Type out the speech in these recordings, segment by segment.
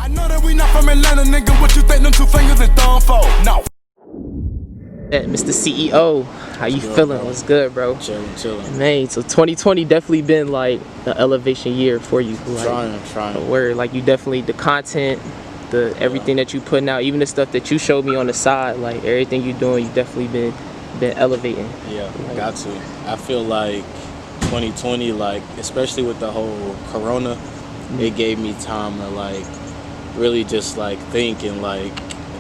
I know that we not from Atlanta, nigga. What you think them two fingers and thumb for? No. Mr. CEO, how you feeling? Bro? What's good, bro? Chilling. Man, so 2020 definitely been like the elevation year for you. Like, trying. Where like you definitely the content, the everything that you putting out, even the stuff that you showed me on the side, like everything you doing, you definitely been elevating. Yeah, Like, got to. I feel like 2020, like especially with the whole Corona, it gave me time to like really just like think and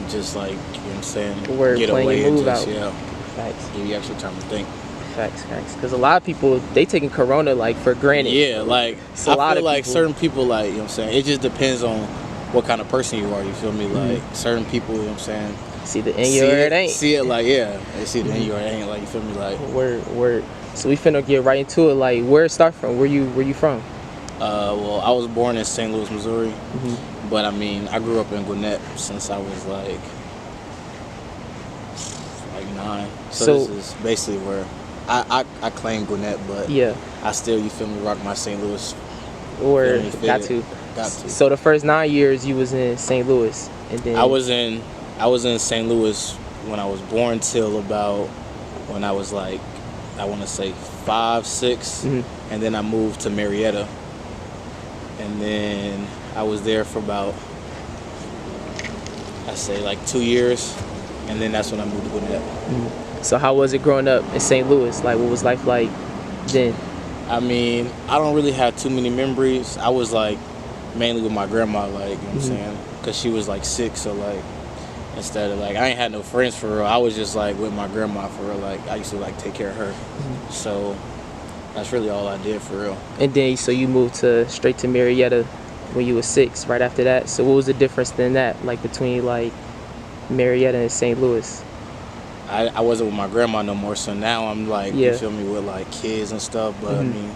just like, you know what I'm saying, Word, get playing away your and move just out. Facts. give you extra time to think. Facts. Because a lot of people they taking Corona like for granted. Yeah, like It's a lot I feel of like people. certain people, like, you know what I'm saying, it just depends on what kind of person you are, you feel me? Like certain people, you know what I'm saying, See the in you or it ain't. see it like, yeah, they see the in you or it ain't, like, you feel me? Like, Word. So we finna get right into it. Like, where it start from? Where you from? well, I was born in St. Louis, Missouri, but I mean, I grew up in Gwinnett since I was like 9. So this is basically where I claim Gwinnett, but Yeah. I still, you feel me, rock my St. Louis. Or feel me, got fit to. it. Got to. So the first 9 years you was in St. Louis, and then I was in St. Louis when I was born till about when I was like, I want to say 5, 6, and then I moved to Marietta, and then I was there for about, I say like 2 years, and then that's when I moved to Gwinnett. So how was it growing up in St. Louis? Like, what was life like then? I mean, I don't really have too many memories. I was like mainly with my grandma, like, you know what I'm saying, because she was like sick, so like instead of like, I ain't had no friends for real. I was just like with my grandma for real. Like, I used to like take care of her. So that's really all I did for real. And then so you moved straight to Marietta when you were 6. Right after that. So what was the difference in that, like between like Marietta and St. Louis? I wasn't with my grandma no more, so now I'm like, Yeah. you feel me, with like kids and stuff, but I mean,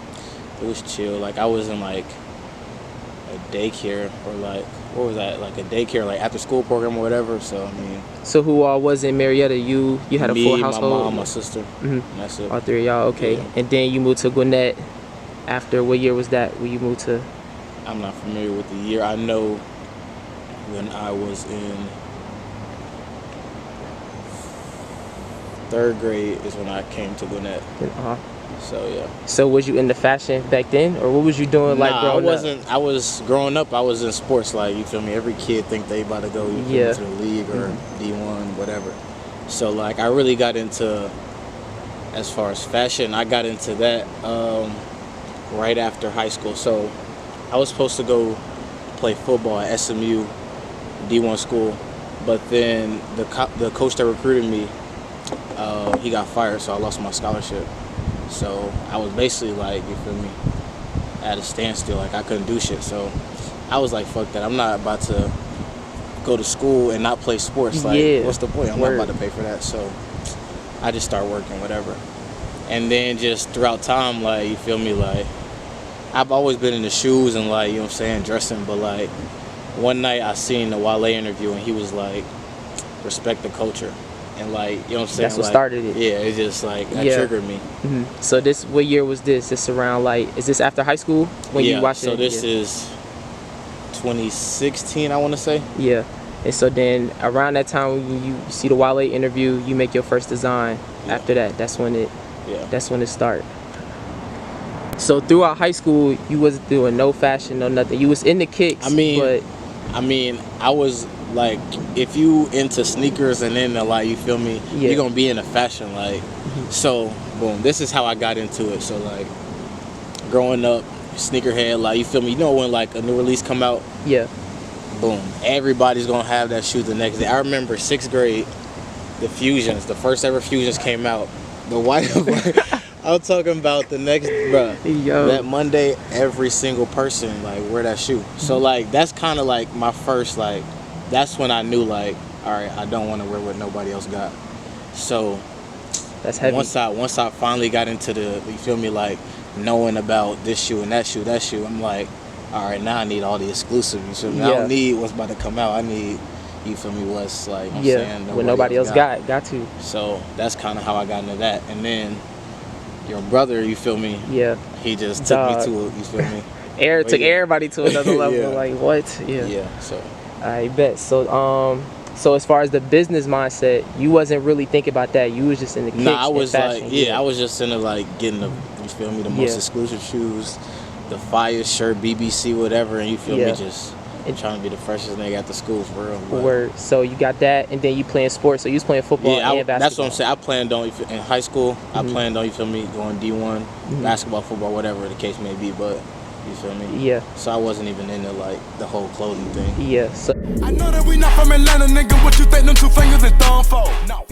it was chill. Like, I was in like a daycare, or like, what was that, like a daycare, like after school program or whatever, so I mean. So who all was in Marietta? You had a Me, full household? my mom, my sister, and that's it. All 3 of y'all, okay. Yeah. And then you moved to Gwinnett after, what year was that when you moved to? I'm not familiar with the year. I know when I was in 3rd grade is when I came to Gwinnett. So yeah. So was you into fashion back then, or what was you doing like Nah, growing I wasn't. I was growing up. I was in sports. Like, you feel me? Every kid think they about to go, you feel me, to the league or D1, whatever. So like, I really got into, as far as fashion, I got into that right after high school. So I was supposed to go play football at SMU D1 school, but then the coach that recruited me, he got fired, so I lost my scholarship. So I was basically like, you feel me, at a standstill. Like, I couldn't do shit. So I was like, fuck that. I'm not about to go to school and not play sports. Like, what's the point? I'm not about to pay for that. So I just start working, whatever. And then just throughout time, like, you feel me, like, I've always been in the shoes and like, you know what I'm saying, dressing. But like, one night I seen the Wale interview and he was like, respect the culture. And like, you know what I'm saying? That's what like, started it. Yeah, it just like, that triggered me. So this, what year was this? This around like, is this after high school when you watched it? So this is 2016, I want to say. Yeah. And so then around that time when you see the Wale interview, you make your first design. After that, that's when it started. So throughout high school, you wasn't doing no fashion, no nothing. You was in the kicks. I mean, I was like, if you into sneakers and then like, you feel me, you're gonna be into fashion. Like, so boom, this is how I got into it. So like, growing up, sneakerhead, like, you feel me, you know when like a new release come out, boom, everybody's gonna have that shoe the next day. I remember 6th grade, the Fusions, the first ever Fusions came out, the white. I'm talking about the next, that Monday, every single person like wear that shoe. So like, that's kind of like my first, like, that's when I knew like, all right, I don't want to wear what nobody else got. So that's heavy. Once I finally got into the, you feel me, like knowing about this shoe and that shoe, I'm like, all right, now I need all the exclusive. You feel me? I don't need what's about to come out. I need, you feel me, what's like, you know what I'm saying, what nobody else got to. So that's kind of how I got into that. And then your brother, you feel me? Yeah. He just took me to it, you feel me? took everybody to another level. Yeah. Like what? Yeah. Yeah. So I bet. So as far as the business mindset, you wasn't really thinking about that. You was just in the kicks. I was and like, fashion. I was just into like getting the, you feel me, the most exclusive shoes, the fire shirt, BBC, whatever, and you feel me, just trying to be the freshest nigga at the school for real. Word. So you got that, and then you playing sports. So you was playing football and basketball. That's what I'm saying. I planned on, in high school, I planned on, you feel me, going D1, basketball, football, whatever the case may be, but you feel me? Yeah. So I wasn't even into like the whole clothing thing. Yeah. So I know that we not from Atlanta, nigga. What you think them two fingers and thumb for? No.